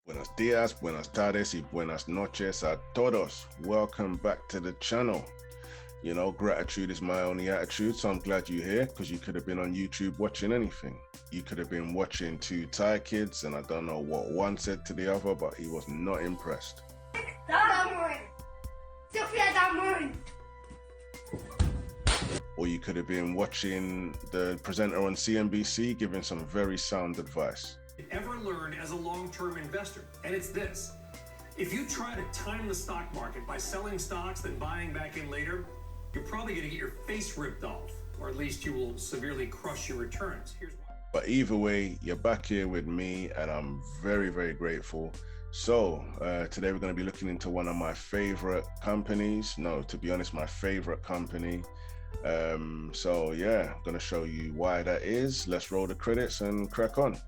Buenos dias, buenas tardes, y buenas noches a todos. Welcome back to the channel. You know, gratitude is my only attitude, so I'm glad you're here because you could have been on YouTube watching anything. You could have been watching two Thai kids, and I don't know what one said to the other, but he was not impressed. Or you could have been watching the presenter on CNBC giving some very sound advice. Ever learn as a long-term investor, and it's this: if you try to time the stock market by selling stocks then buying back in later, you're probably going to get your face ripped off, or at least you will severely crush your returns. Here's why. But either way, you're back here with me, and I'm very, very grateful. So today we're going to be looking into one of my favorite companies. No, to be honest, my favorite company. So yeah, I'm going to show you why that is. Let's roll the credits and crack on.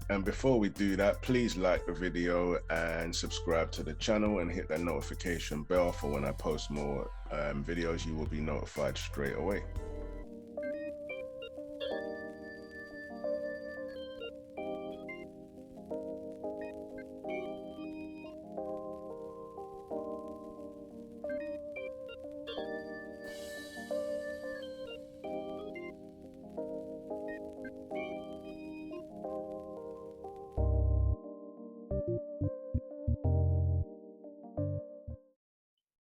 And before we do that, please like the video and subscribe to the channel and hit that notification bell for when I post more videos. You will be notified straight away.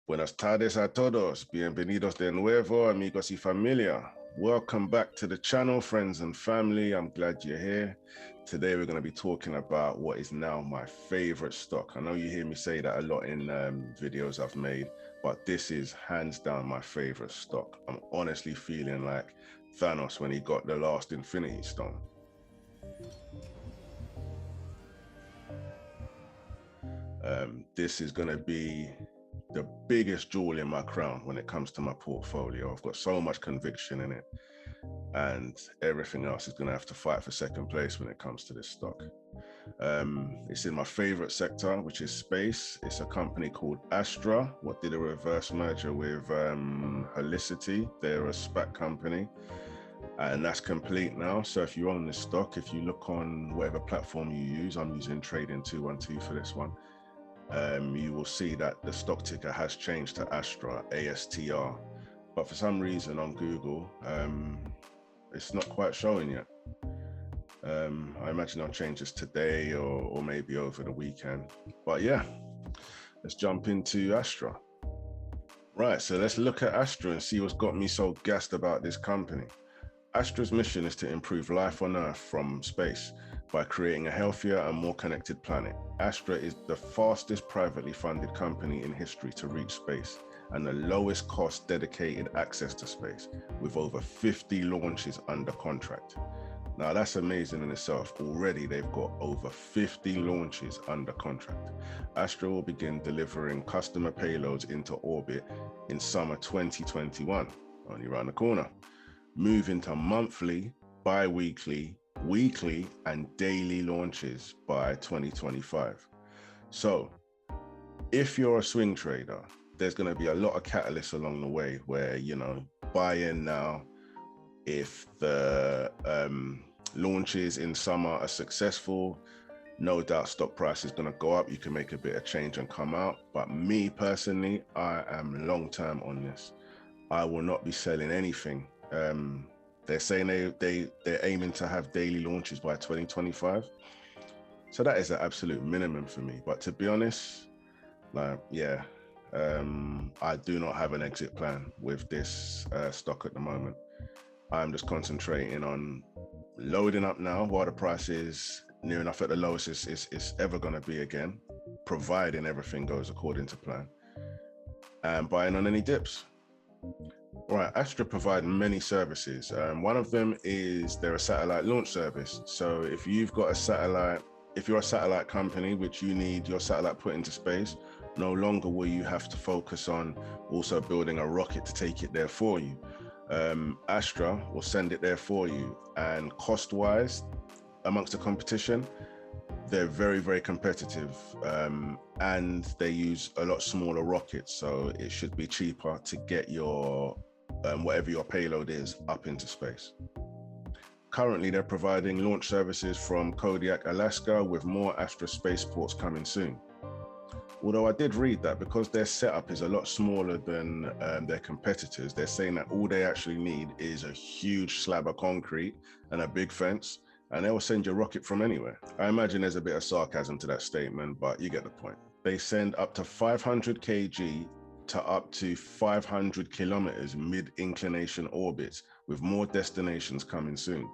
Buenas tardes a todos. Bienvenidos de nuevo, amigos y familia. Welcome back to the channel, friends and family. I'm glad you're here. Today, we're going to be talking about what is now my favorite stock. I know you hear me say that a lot in videos I've made, but this is hands down my favorite stock. I'm honestly feeling like Thanos when he got the last Infinity Stone. This is going to be the biggest jewel in my crown when it comes to my portfolio. I've got so much conviction in it, and everything else is going to have to fight for second place when it comes to this stock. It's in my favorite sector, which is space. It's a company called Astra, what did a reverse merger with Helicity. They're a SPAC company, and that's complete now. So if you own this stock, if you look on whatever platform you use, I'm using Trading 212 for this one, you will see that the stock ticker has changed to Astra, ASTR. But for some reason on Google, it's not quite showing yet. I imagine I'll change this today or maybe over the weekend. But yeah, let's jump into Astra. Right, so let's look at Astra and see what's got me so gassed about this company. Astra's mission is to improve life on Earth from space by creating a healthier and more connected planet. Astra is the fastest privately funded company in history to reach space and the lowest cost dedicated access to space, with over 50 launches under contract. Now that's amazing in itself. Already they've got over 50 launches under contract. Astra will begin delivering customer payloads into orbit in summer 2021, only around the corner. Move into monthly, bi-weekly, weekly, and daily launches by 2025. So if you're a swing trader, there's going to be a lot of catalysts along the way where, you know, buy in now. If the launches in summer are successful, no doubt stock price is going to go up. You can make a bit of change and come out. But me personally, I am long-term on this. I will not be selling anything. They're saying they're aiming to have daily launches by 2025. So that is the absolute minimum for me. But to be honest, like, yeah, I do not have an exit plan with this stock at the moment. I'm just concentrating on loading up now while the price is near enough at the lowest it's ever going to be again, providing everything goes according to plan, and buying on any dips. Right, Astra provide many services. One of them is they're a satellite launch service. So if you've got a satellite, if you're a satellite company which you need your satellite put into space, no longer will you have to focus on also building a rocket to take it there for you. Astra will send it there for you, and cost-wise, amongst the competition, they're very, very competitive, and they use a lot smaller rockets, so it should be cheaper to get your whatever your payload is up into space. Currently, they're providing launch services from Kodiak, Alaska, with more Astra spaceports coming soon. Although I did read that because their setup is a lot smaller than their competitors, they're saying that all they actually need is a huge slab of concrete and a big fence, and they'll send your rocket from anywhere. I imagine there's a bit of sarcasm to that statement, but you get the point. They send up to 500 kg to up to 500 kilometers mid-inclination orbits, with more destinations coming soon.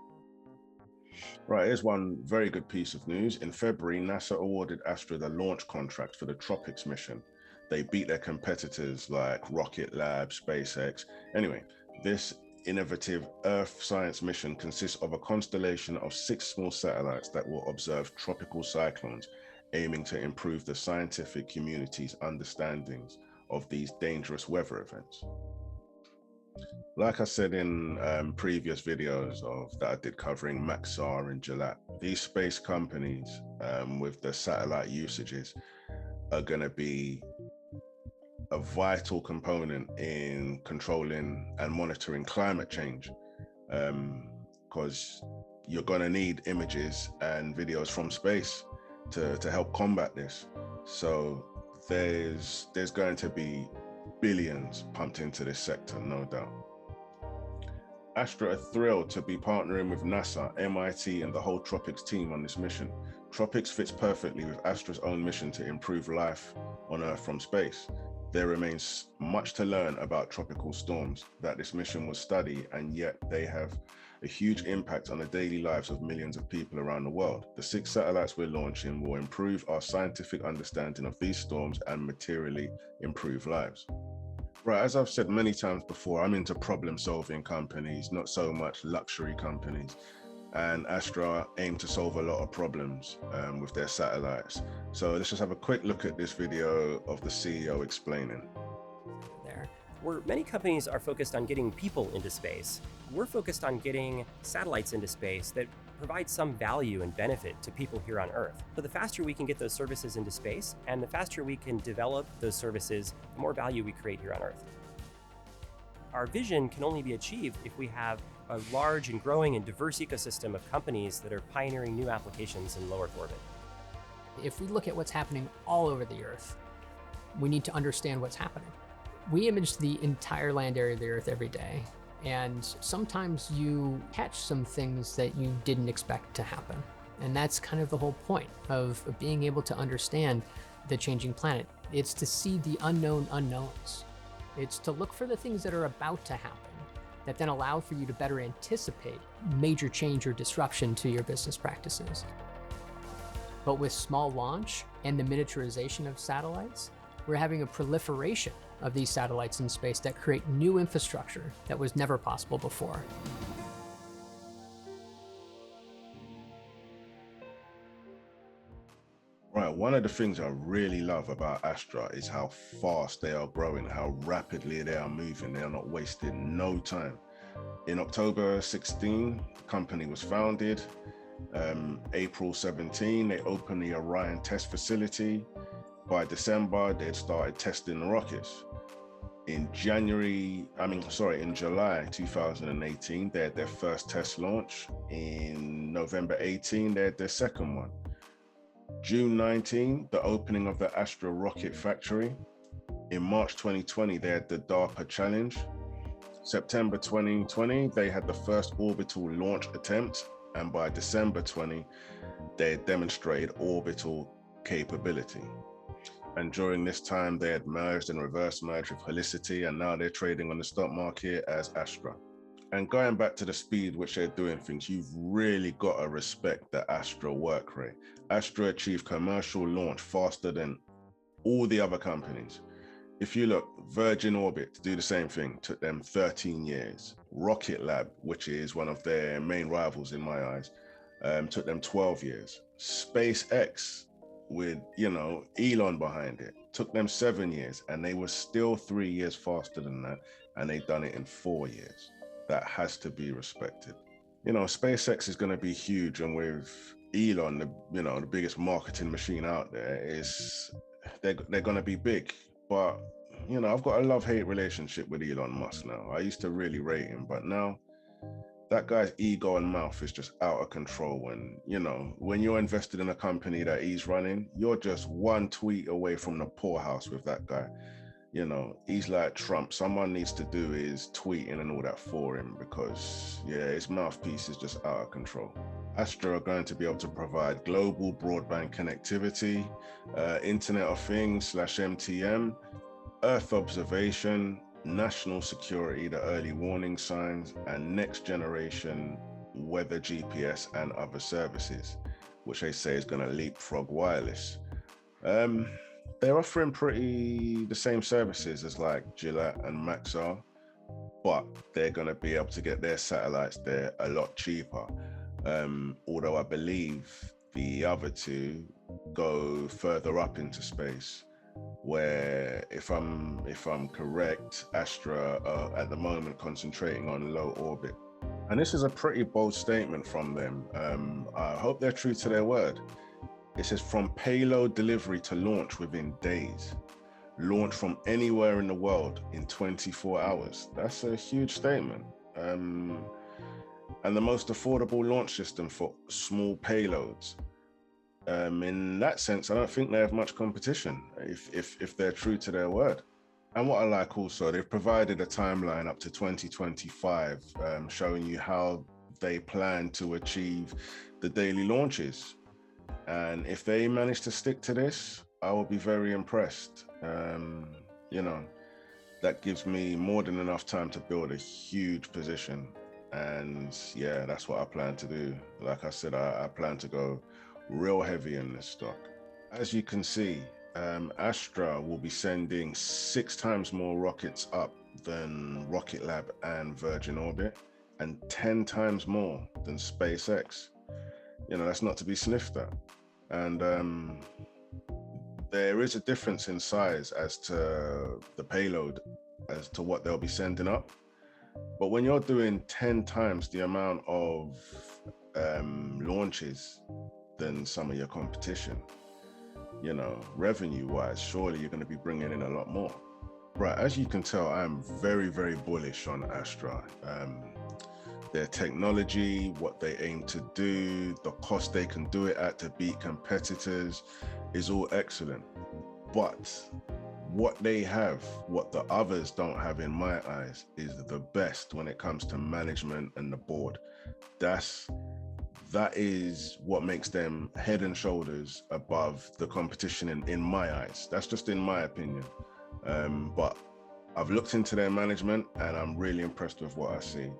Right, here's one very good piece of news. In February, NASA awarded Astra the launch contract for the Tropics mission. They beat their competitors like Rocket Lab, SpaceX. Anyway, this innovative Earth science mission consists of a constellation of 6 small satellites that will observe tropical cyclones, aiming to improve the scientific community's understandings of these dangerous weather events. Like I said in previous videos that I did covering Maxar and Gilat, these space companies with the satellite usages are going to be a vital component in controlling and monitoring climate change, because you're going to need images and videos from space to help combat this. So there's going to be billions pumped into this sector, no doubt. Astra are thrilled to be partnering with NASA, MIT, and the whole Tropics team on this mission. Tropics fits perfectly with Astra's own mission to improve life on Earth from space. There remains much to learn about tropical storms that this mission will study, and yet they have a huge impact on the daily lives of millions of people around the world. The 6 satellites we're launching will improve our scientific understanding of these storms and materially improve lives. Right, as I've said many times before, I'm into problem-solving companies, not so much luxury companies. And Astra aim to solve a lot of problems with their satellites. So let's just have a quick look at this video of the CEO explaining. There, where many companies are focused on getting people into space, we're focused on getting satellites into space that provide some value and benefit to people here on Earth. So the faster we can get those services into space, and the faster we can develop those services, the more value we create here on Earth. Our vision can only be achieved if we have a large and growing and diverse ecosystem of companies that are pioneering new applications in low Earth orbit. If we look at what's happening all over the Earth, we need to understand what's happening. We image the entire land area of the Earth every day, and sometimes you catch some things that you didn't expect to happen. And that's kind of the whole point of being able to understand the changing planet. It's to see the unknown unknowns. It's to look for the things that are about to happen that then allow for you to better anticipate major change or disruption to your business practices. But with small launch and the miniaturization of satellites, we're having a proliferation of these satellites in space that create new infrastructure that was never possible before. Right, one of the things I really love about Astra is how fast they are growing, how rapidly they are moving. They are not wasting no time. In October 16, the company was founded. April 17, they opened the Orion test facility. By December, they had started testing the rockets. In July 2018, they had their first test launch. In November 18, they had their second one. June 19, the opening of the Astra rocket factory. In March 2020, they had the DARPA challenge. September 2020, they had the first orbital launch attempt. And by December 20, they had demonstrated orbital capability. And during this time, they had merged and reverse merged with Helicity, and now they're trading on the stock market as Astra. And going back to the speed which they're doing things, you've really got to respect the Astra work rate. Astra achieved commercial launch faster than all the other companies. If you look, Virgin Orbit to do the same thing took them 13 years. Rocket Lab, which is one of their main rivals in my eyes, took them 12 years. SpaceX, with Elon behind it, took them 7 years, and they were still 3 years faster than that, and they've done it in 4 years. That has to be respected. SpaceX is going to be huge, and with Elon, the biggest marketing machine out there, they're going to be big. But I've got a love-hate relationship with Elon Musk now. I used to really rate him, but now that guy's ego and mouth is just out of control. When, you know, when you're invested in a company that he's running, you're just one tweet away from the poorhouse with that guy. You know, he's like Trump. Someone needs to do his tweeting and all that for him, because yeah, his mouthpiece is just out of control. Astra are going to be able to provide global broadband connectivity, Internet of Things / MTM, Earth observation, national security, the early warning signs, and next generation weather GPS and other services, which they say is going to leapfrog wireless. They're offering pretty the same services as like Gillette and Maxar, but they're going to be able to get their satellites there a lot cheaper. Although I believe the other two go further up into space, where if I'm correct, Astra are at the moment concentrating on low orbit. And this is a pretty bold statement from them. I hope they're true to their word. It says from payload delivery to launch within days. Launch from anywhere in the world in 24 hours. That's a huge statement. And the most affordable launch system for small payloads. In that sense, I don't think they have much competition if they're true to their word. And what I like also, they've provided a timeline up to 2025, showing you how they plan to achieve the daily launches. And if they manage to stick to this, I will be very impressed. You know, that gives me more than enough time to build a huge position. And yeah, that's what I plan to do. Like I said, I plan to go real heavy in this stock. As you can see, Astra will be sending 6 times more rockets up than Rocket Lab and Virgin Orbit, and 10 times more than SpaceX. You know, that's not to be sniffed at. And there is a difference in size as to the payload, as to what they'll be sending up. But when you're doing 10 times the amount of launches than some of your competition, you know, revenue-wise, surely you're going to be bringing in a lot more. Right, as you can tell, I'm very, very bullish on Astra. Their technology, what they aim to do, the cost they can do it at to beat competitors is all excellent. But what they have, what the others don't have in my eyes, is the best when it comes to management and the board. That is what makes them head and shoulders above the competition in my eyes. That's just in my opinion. But I've looked into their management and I'm really impressed with what I see.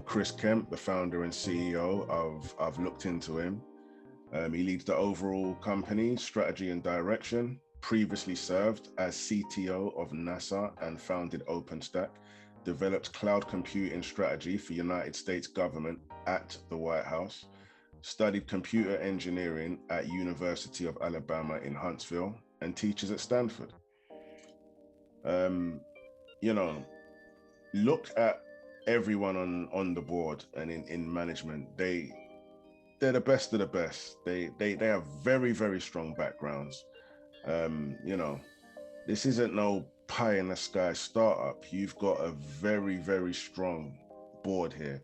Chris Kemp, the founder and CEO, I've looked into him. He leads the overall company strategy and direction, previously served as CTO of NASA and founded OpenStack, developed cloud computing strategy for United States government at the White House, studied computer engineering at University of Alabama in Huntsville, and teaches at Stanford. You know, look at everyone on the board and in management. They're the best of the best. They have very, very strong backgrounds. You know, this isn't no pie in the sky startup. You've got a very, very strong board here.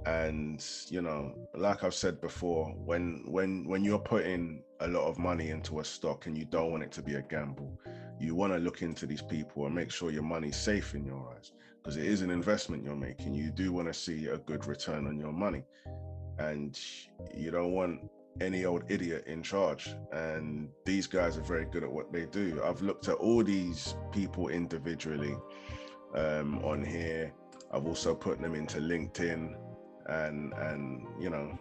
And, you know, like I've said before, when you're putting a lot of money into a stock and you don't want it to be a gamble, you want to look into these people and make sure your money's safe in your eyes, because it is an investment you're making. You do want to see a good return on your money, and you don't want any old idiot in charge. And these guys are very good at what they do. I've looked at all these people individually on here. I've also put them into LinkedIn and you know,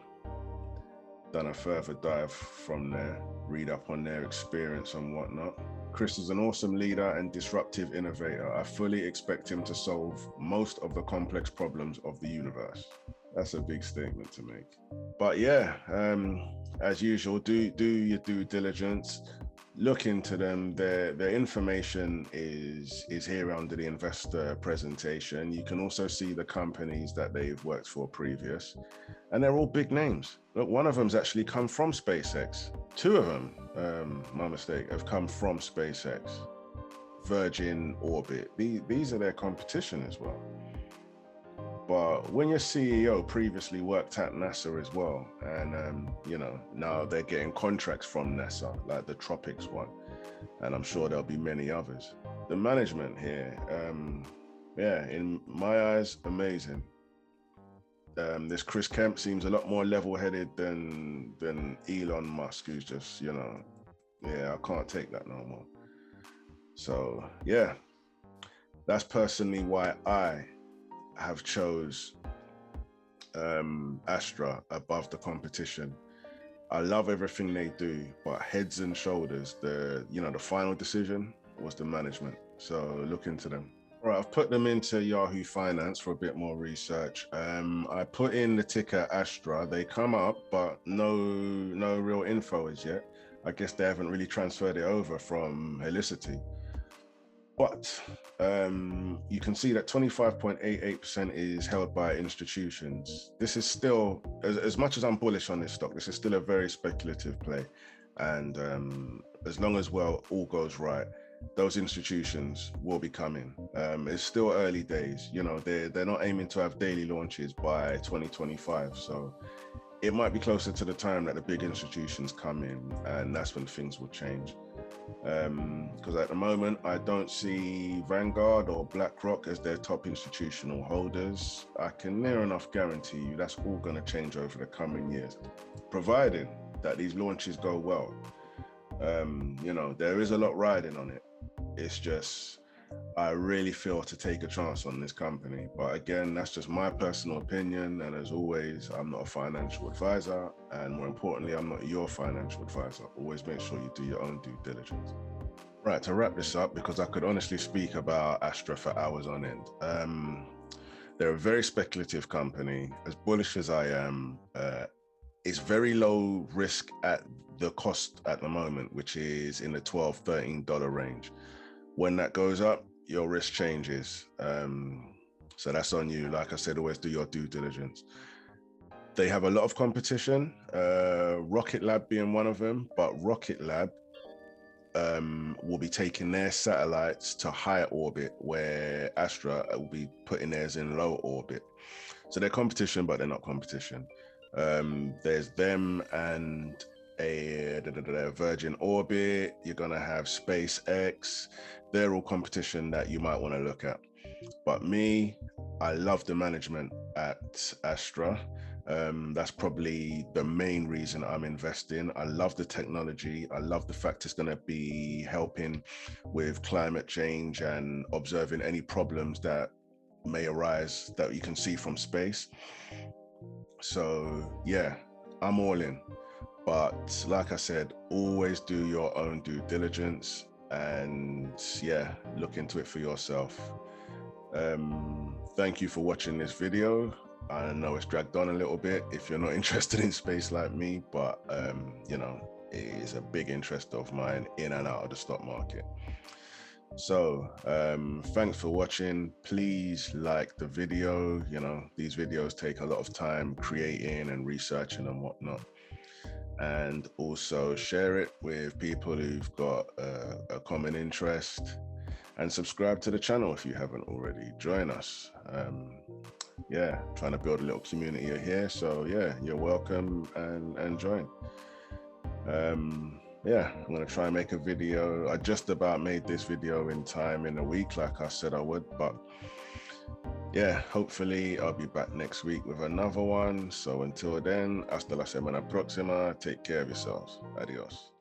done a further dive from there, read up on their experience and whatnot. Chris is an awesome leader and disruptive innovator. I fully expect him to solve most of the complex problems of the universe. That's a big statement to make. But yeah, as usual, do your due diligence. Look into them. Their information is here under the investor presentation. You can also see the companies that they've worked for previous, and they're all big names. Look, one of them's actually come from SpaceX. 2 of them, my mistake, have come from SpaceX, Virgin Orbit. These are their competition as well. But when your CEO previously worked at NASA as well, and you know, now they're getting contracts from NASA, like the Tropics one, and I'm sure there'll be many others. The management here, yeah, in my eyes, amazing. This Chris Kemp seems a lot more level-headed than Elon Musk, who's just, you know, yeah, I can't take that no more. So yeah, that's personally why I have chose Astra above the competition. I love everything they do, but heads and shoulders, the final decision was the management. So look into them. All right, I've put them into Yahoo Finance for a bit more research. I put in the ticker Astra. They come up, but no real info as yet. I guess they haven't really transferred it over from Helicity. But you can see that 25.88% is held by institutions. This is still, as much as I'm bullish on this stock, this is still a very speculative play. And as long as, well, all goes right, those institutions will be coming. It's still early days. You know, they're not aiming to have daily launches by 2025. So it might be closer to the time that the big institutions come in, and that's when things will change. Because at the moment, I don't see Vanguard or BlackRock as their top institutional holders. I can near enough guarantee you that's all going to change over the coming years, provided that these launches go well. You know, there is a lot riding on it. It's just, I really feel to take a chance on this company. But again, that's just my personal opinion. And as always, I'm not a financial advisor. And more importantly, I'm not your financial advisor. Always make sure you do your own due diligence. Right, to wrap this up, because I could honestly speak about Astra for hours on end. They're a very speculative company. As bullish as I am, it's very low risk at the cost at the moment, which is in the $12, $13 range. When that goes up, your risk changes. So that's on you. Like I said, always do your due diligence. They have a lot of competition, Rocket Lab being one of them, but Rocket Lab will be taking their satellites to higher orbit, where Astra will be putting theirs in low orbit. So they're competition, but they're not competition. There's them and a Virgin Orbit. You're gonna have SpaceX. They're all competition that you might want to look at. But me, I love the management at Astra. That's probably the main reason I'm investing. I love the technology. I love the fact it's going to be helping with climate change and observing any problems that may arise that you can see from space. So yeah, I'm all in. But like I said, always do your own due diligence, and yeah, look into it for yourself. Thank you for watching this video. I know it's dragged on a little bit if you're not interested in space like me, but you know, it is a big interest of mine in and out of the stock market. So thanks for watching. Please like the video. You know, these videos take a lot of time creating and researching and whatnot. And also share it with people who've got a common interest, and subscribe to the channel if you haven't already. Join us. Yeah, trying to build a little community here. So yeah, you're welcome and join. Yeah, I'm gonna try and make a video. I just about made this video in time in a week, like I said I would, but yeah, hopefully I'll be back next week with another one. So until then, hasta la semana próxima. Take care of yourselves. Adios.